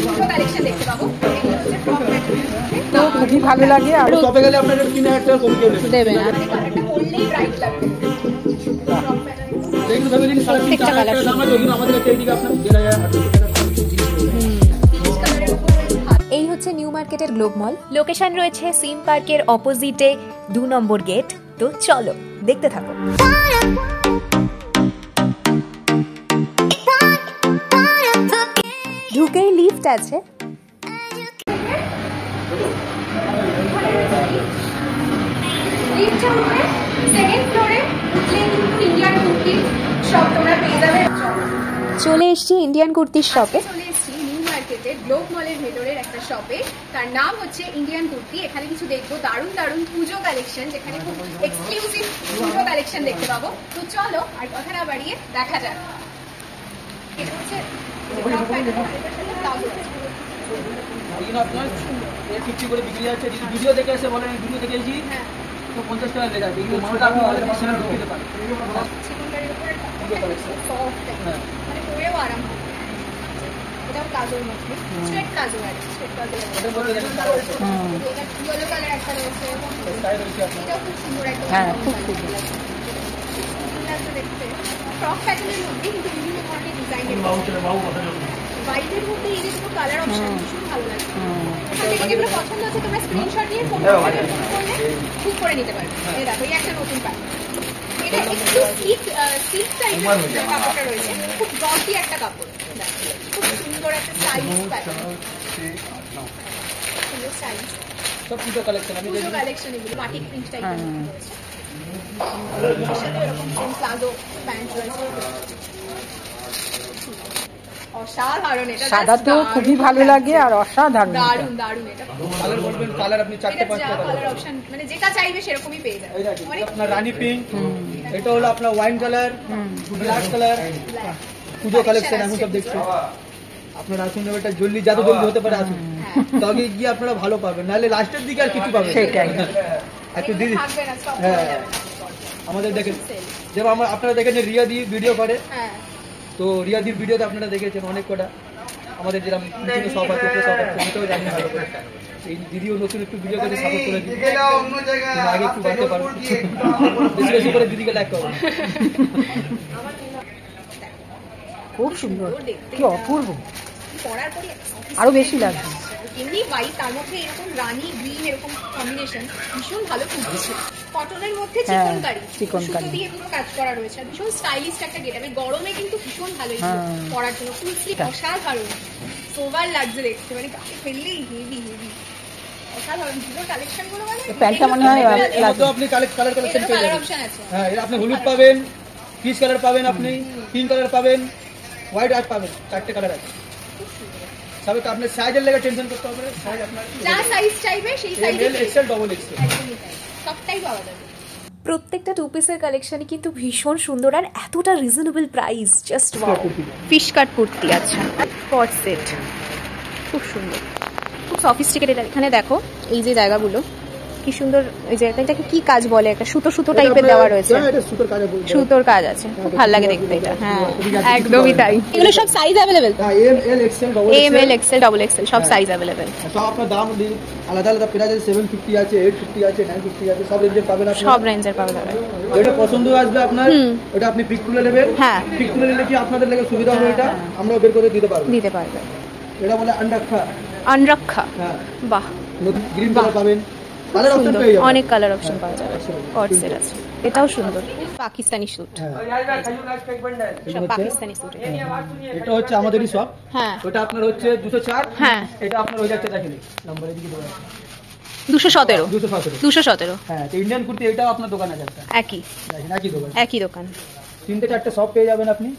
দুটো কালেকশন দেখতে পাবো। এগুলো হচ্ছে ফ্রক প্যাটার্নের, তো খুবই ভালো লাগে। আর সবে গেলে আপনার 3000 টাকা কম করে দেবে না, মানে কালারটা পরলেই ব্রাইট লাগবে। ফ্রক প্যাটার্ন দেখুন সবে দিন 3.5 টাকা দাম আছে, ওগুলো আমাদের কাছে এইদিকে আপনার 1800 টাকা। এই হচ্ছে নিউ মার্কেটের গ্লোব মল। লোকেশন রয়েছে সিম পার্কের অপোজিটে 2 নম্বর গেট। তো চলো দেখতে থাকো। ঢুকেই লিফট আছে। লিফটে উঠে সেকেন্ড ফ্লোরে উঠলে কিন্তু ইন্ডিয়ান কুর্তি শপ তোমরা পেয়ে যাবে। চলে এসেছি ইন্ডিয়ান কুর্তির শপে। চলে এসেছি নিউ মার্কেটে গ্লোব মলের ভেতরের একটা শপে, তার নাম হচ্ছে ইন্ডিয়ান কুর্তি। এখানে কিছু দেখবো দারুণ দারুণ পুজো কালেকশন, যেখানে খুব এক্সক্লুসিভ পুজো কালেকশন দেখতে পাবো। তো চলো আর কথা না বাড়িয়ে দেখা যাক। এটা হচ্ছে এগুলো আপনার 50 করে বিক্রি আছে। যদি ভিডিও দেখে এসে বলেন ভিডিও দেখে এসেছি তো 50 টাকা লেগে যাবে। এগুলো মালটা আপনি আমাদের পার্সোনাল ঢুকে দিতে পারেন। চিকনকারির উপরে সফট, মানে পরেও আরাম হয়। এটাও কাজের মধ্যে স্ট্রেট কাজও আছে, স্ট্রেট কাজও আছে। এটার মধ্যে দেখুন এটা ইয়েলো কালার একটা রয়েছে, স্টাইল রয়েছে আপনার। এটাও খুব সুন্দর একটা। হ্যাঁ, খুব সুন্দর লাগছে দেখতে। ফ্রক প্যাটার্নের মধ্যে কিন্তু বিভিন্ন ধরনের ডিজাইনের হোয়াইটের মধ্যে এই যে কোনো কালার অপশন ভীষণ ভালো লাগে। এখান থেকে যেগুলো পছন্দ হচ্ছে তোমরা স্ক্রিনশট নিয়ে ফোন করলে বুক করে নিতে পারবে। এই দেখো, এই একটা নতুন প্যাটার্ন। এটা একটু সিল্ক টাইপের কাপড়টা রয়েছে, খুব গসি একটা কাপড়। খুব সুন্দর একটা সাইজ প্যাটার্ন, সুন্দর সাইজ। সব পুজো কালেকশন আমি পুজো কালেকশন, এগুলো বাটিক প্রিন্ট টাইপের রয়েছে। এরকম প্লাজো প্যান্ট রয়েছে, অসাধারণ। এটা সাদা তো খুবই ভালো লাগে আর অসাধারণ। দারুণ দারুণ। এটা কালার বলবেন, কালার আপনি 4-5টা কালার অপশন, মানে যেটা চাইবে সেরকমই পেয়ে যাবে। এই দেখুন আপনার রানী পিঙ্ক, এটা হলো আপনার ওয়াইন কালার, ব্ল্যাক কালার। পুজো কালেকশন এখন সব দেখছেন। আপনারা আসুন, এটা জলদি যত জলদি হতে পারে আসুন, তবে গিয়ে আপনারা ভালো পাবেন, নাহলে লাস্টের দিকে আর কিছু পাবেন সেটাই। একটু দিদি থাকবে না, সব হ্যাঁ হয়ে যাবে। আমাদের দেখেন, যেমন আপনারা দেখেন যে রিয়া দি ভিডিও করে, হ্যাঁ, তো রিয়া দির ভিডিওতে আপনারা দেখেছেন অনেক কটা। আমাদের যেরকম বিভিন্ন সব আছে, সব আছে, আমি তো জানি ভালো করে। এই দিদিও নতুন একটু ভিডিও করে সাপোর্ট করে দিই, আগে একটু বাড়তে পারবো। বেশি বেশি করে দিদিকে লাইক করবো। খুব সুন্দর, কি অপূর্ব, পরার পরে আরো বেশি লাগবে। এমনি হোয়াইট, তার মধ্যে এরকম রানী গ্রিন এরকম কম্বিনেশন ভীষণ ভালো ফুটছে। কটনের মধ্যে চিকনকারি, চিকনকারি। সুতো দিয়ে পুরো কাজ করা রয়েছে, আর ভীষণ স্টাইলিশ একটা গেটআপ। গরমে কিন্তু ভীষণ ভালো পরার জন্য। ফুল স্লিভ অসাধারণ, সোভার লাগছে দেখতে, মানে গায়ে ফেললেই হেভি হেভি অসাধারণ। পুরো কালেকশন গুলো মানে প্যান্টটা মনে হয় তো আপনি কালার কালেকশন পেয়ে কালার যাবেন। অপশন আছে। হ্যাঁ, এর আপনি হলুদ পাবেন, পিচ কালার পাবেন, আপনি পিঙ্ক কালার পাবেন, হোয়াইট আজ পাবেন। 4টে কালার আছে। তবে তো আপনার সাইজের লেগে টেনশন করতে হবে না, সাইজ আপনার যা সাইজ চাইবে সেই সাইজে এল এক্সেল ডবল এক্সেল একদমই তাই, সবটাই পাওয়া যাবে। প্রত্যেকটা 2 পিসের কালেকশনই কিন্তু ভীষণ সুন্দর আর এতটা reasonable price, just wow. Fish কাট কুর্তি, আচ্ছা কট সেট, খুব সুন্দর, খুব সফিস্টিকেটেড। এখানে দেখো এই যে জায়গাগুলো কি সুন্দর, এই যে এটাকে কি কাজ বলে, একটা সুতো সুতো টাইপের দেওয়া রয়েছে, সুতোর কাজ আছে, খুব ভালো লাগে দেখতে এটা। হ্যাঁ, একদমই তাই। এগুলো সব size available, M L XL double M L XL double XL সব সাইজ অ্যাভেলেবেল। সব আপনার দাম আলাদা আলাদা প্রাইস আছে। 750 আছে, 850 আছে, 950 আছে, সব রেঞ্জে পাবেন আপনি। সব রেঞ্জের পাওয়া যাবে। এটা পছন্দ আসবে আপনার, ওটা আপনি পিক তুলে নেবেন। হ্যাঁ, পিক তুলে নিলে কি আপনাদের লেগে সুবিধা হবে, এটা আমরা বের করে দিতে পারবো। দিতে পারবে। এটা বলে আনরাখা। আনরক্ষা, হ্যাঁ, বাহ, গ্রিন কালার পাবেন, কালার অপশন সুন্দর, পেয়ে যাবেন। অনেক কালার অপশন পাওয়া যাবে। কট সেট আছে, এটাও সুন্দর, পাকিস্তানি স্যুট, সব পাকিস্তানি স্যুট। এটা হচ্ছে আমাদেরই সব। হ্যাঁ, ওটা আপনার হচ্ছে 204। হ্যাঁ, এটা আপনার হয়ে যাচ্ছে, দেখেন নাম্বার এদিকে দেওয়া আছে 217 217। হ্যাঁ, তো ইন্ডিয়ান কুর্তি এটাও আপনার দোকান আছে একটা, একই দেখেন একই দোকান, একই দোকান। 3-4টে সব পেয়ে যাবেন আপনি।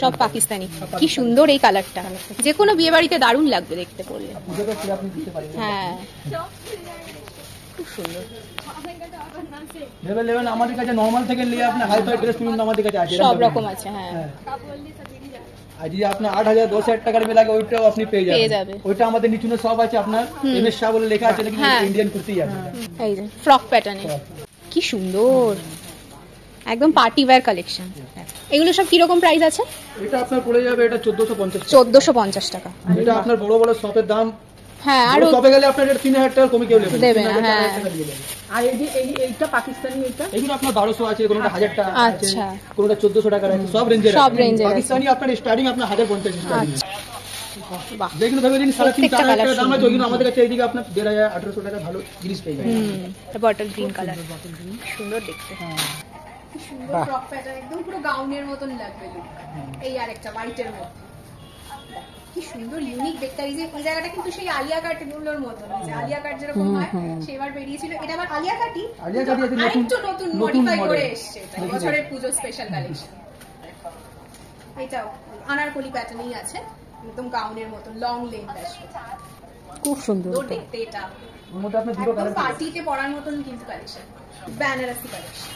সব পাকিস্তানি, কি সুন্দর এই কালারটা, যে কোনো বিয়ে বাড়িতে দারুণ লাগবে দেখতে পড়লে। আপনি দিতে পারেন। হ্যাঁ, খুব সুন্দর। লেভেল আমাদের কাছে নরমাল থেকে নিয়ে আপনি হাই ফাই ড্রেস পর্যন্ত আমাদের কাছে আছে, সব রকম আছে। হ্যাঁ, আর যদি আপনার 8,000 10,000 টাকার মে লাগে ওইটাও আপনি পেয়ে যাবেন। ওইটা আমাদের নিচুনে সব আছে আপনার, এম এস শাহ বলে লেখা আছে, নাকি ইন্ডিয়ান কুর্তি আছে। এই যে ফ্রক প্যাটার্নে, কি সুন্দর, একদম পার্টি ওয়্যার কালেকশন। এগুলো সব কিরকম প্রাইস আছে? এটা আপনার পড়ে যাবে এটা 1450 1450 টাকা। এটা আপনার বড় বড় শপের দাম। হ্যাঁ, আর শপে গেলে আপনার এটা 3000 টাকা কমে কেউ নেবে দেবে না। হ্যাঁ, আর এই যে এইটা পাকিস্তানি, এইটা এগুলো আপনার 1200 আছে, কোনটা 1000 টাকা আছে, আচ্ছা। কোনটা 1400 টাকা আছে, সব রেঞ্জের সব রেঞ্জের পাকিস্তানি আপনার স্টার্টিং আপনার 1050 স্টার্টিং। বাহ, যেগুলো ভেবে দিন 3.5-4 প্রত্যেকটা টাকা দাম colour আছে, ওইগুলো আমাদের কাছে এইদিকে আপনার 1500-1800 টাকা ভালো জিনিস পেয়ে যাবেন। বটল গ্রিন কালার, সুন্দর দেখতে। সুন্দর ফ্রক প্যাটার্ন, একদম পুরো গাউনের মতন লাগবে লুক। এই আরেকটা হোয়াইটের মধ্যে, কি সুন্দর ইউনিক দেখতে। এই যে এই জায়গাটা কিন্তু সেই আলিয়া কাট গুলোর মতন, যে আলিয়া কাট যেরকম হয় সেবার বেরিয়েছিল, এটা আবার আলিয়া কাটই একটু নতুন মডিফাই করে এসেছে। এটা বছরের পুজো স্পেশাল কালেকশন। এটাও আনারকলি প্যাটার্নই আছে, একদম গাউনের মতন লং লেন্থ আসবে, খুব সুন্দর। সুন্দর দেখতে। এটা ওর মধ্যে আপনার দুটো একদম কালার পার্টিতে পরার মতন কিন্তু কালেকশন, বেনারসি কালেকশন,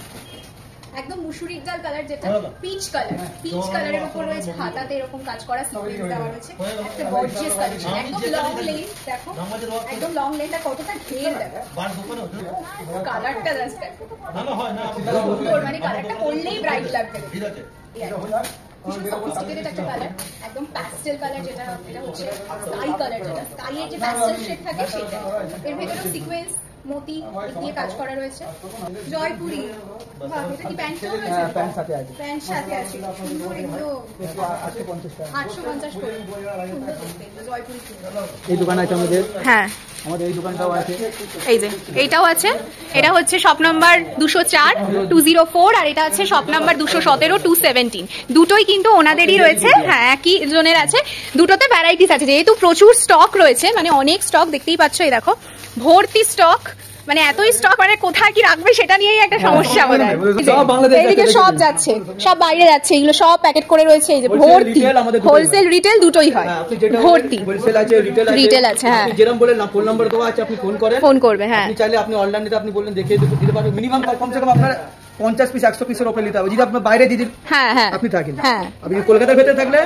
একদম মুসুরির ডাল কালার, যেটা পিচ কালার। পিচ কালারের উপর রয়েছে হাতাতে এরকম কাজ করা সিকোয়েন্স দেওয়া রয়েছে, একটা গর্জিয়াস কালেকশন। একদম লং লেন্থ, দেখো একদম লং লেন্থ, আর কতটা ঘের দেখো, কালারটা জাস্ট দেখো, মানে কালারটা পরলেই ব্রাইট লাগবে। ভীষণ সফিস্টিকেটেড একটা কালার, একদম প্যাস্টেল কালার, যেটা এটা হচ্ছে স্কাই কালার, যেটা স্কাইয়ের যে প্যাস্টেল শেড থাকে সেটা। এর ভেতরে সিকোয়েন্স মতি দিয়ে কাজ করা রয়েছে। জয়পুরি, বাহ, এটা কি প্যান্টটাও রয়েছে? প্যান্ট সাথে আছে, প্যান্ট সাথে আছে, সুন্দর। এগুলো 850 টাকা। 850 করে, সুন্দর দেখতে। জয়পুরি এই দোকান আছে আমাদের, হ্যাঁ, আমাদের এই দোকানটাও আছে। এই যে এইটাও আছে। এটা হচ্ছে শপ নাম্বার 204 204, আর এটা আছে শপ নাম্বার 217 217। দুটোই কিন্তু ওনাদেরই রয়েছে, হ্যাঁ একই জনের আছে। দুটোতে ভ্যারাইটিস আছে, যেহেতু প্রচুর স্টক রয়েছে, মানে অনেক স্টক দেখতেই পাচ্ছ। এই দেখো ভর্তি স্টক, মানে এতই স্টক, মানে কোথায় কি রাখবে সেটা নিয়েই একটা সমস্যা বোধহয়। সব বাংলাদেশ এইদিকে সব যাচ্ছে, সব বাইরে যাচ্ছে, এগুলো সব প্যাকেট করে রয়েছে। এই যে ভর্তি, হোলসেল রিটেল দুটোই হয়, ভর্তি। হোলসেল আছে, রিটেল আছে, হ্যাঁ। আপনি যেরকম বলেন না, ফোন নাম্বার দেওয়া আছে, আপনি ফোন করেন, ফোন করবে, হ্যাঁ। আপনি চাইলে আপনি অনলাইনে আপনি বললেন দেখিয়ে দিতে পারবেন। মিনিমাম কমসে কম আপনার 50 পিস 100 পিসের ওপরে নিতে হবে। যদি আপনার বাইরে দিদি হ্যাঁ হ্যাঁ আপনি থাকেন, হ্যাঁ, আপনি কলকাতার ভেতরে থাকলে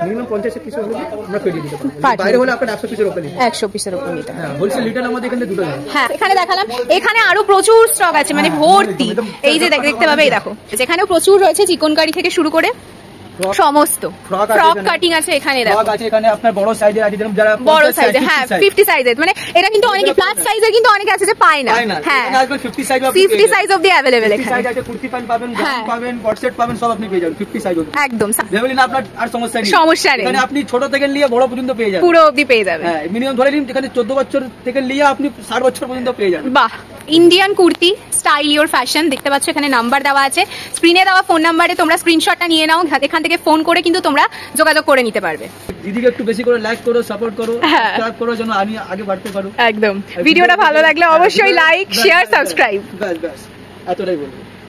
মিনিমাম 50 পিস হলে আমরা পেয়ে দিতে পারবো। বাইরে হলে আপনার 100 পিসের ওপরে নিতে 100 পিসের উপর নিতে। হ্যাঁ, হোলসেল রিটেল আমাদের এখানে দুটো আছে। হ্যাঁ, এখানে দেখালাম, এখানে আরো প্রচুর স্টক আছে, মানে ভর্তি। এই যে দেখতে পাবে, এই দেখো, যেখানেও প্রচুর রয়েছে, চিকনকারি থেকে শুরু করে সমস্ত ফ্রক কাটিং আছে এখানে। দেখো ফ্রক আছে এখানে আপনার বড় সাইজের আছে, যেরকম যারা বড় সাইজের, হ্যাঁ 50 সাইজের, মানে এটা কিন্তু অনেকে প্লাস সাইজের কিন্তু অনেকে আছে যে পায় না। হ্যাঁ, আজকাল 50 সাইজ 50 সাইজ অবধি अवेलेबल এখানে। সাইজ আছে, কুর্তি প্যান্ট পাবেন, গাউন পাবেন, কট সেট পাবেন, সব আপনি পেয়ে যাবেন 50 সাইজ অবধি। একদম ভেবেলেন আপনার আর সমস্যা নেই, সমস্যা নেই, এখানে আপনি ছোট থেকে নিয়ে বড় পর্যন্ত পেয়ে যাবেন, পুরো অবধি পেয়ে যাবেন। হ্যাঁ, মিনিমাম ধরে নিন এখানে 14 বছর থেকে নিয়ে আপনি 60 বছর পর্যন্ত পেয়ে যাবেন। বাহ, Indian kurti style your fashion. দেখতে পাচ্ছ এখানে নাম্বার দেওয়া আছে, স্ক্রিনে দেওয়া ফোন নাম্বারে তোমরা স্ক্রিনশটটা নিয়ে নাও, এখান থেকে ফোন করে কিন্তু তোমরা যোগাযোগ করে নিতে পারবে। দিদিকে একটু বেশি করে লাইক করো, সাপোর্ট করো, সাবস্ক্রাইব করো, যেন আমি আগে বাড়তে পারো। একদম, ভিডিওটা ভালো লাগলে অবশ্যই লাইক, শেয়ার, সাবস্ক্রাইব। ব্যাস ব্যাস, এতটাই বলবো।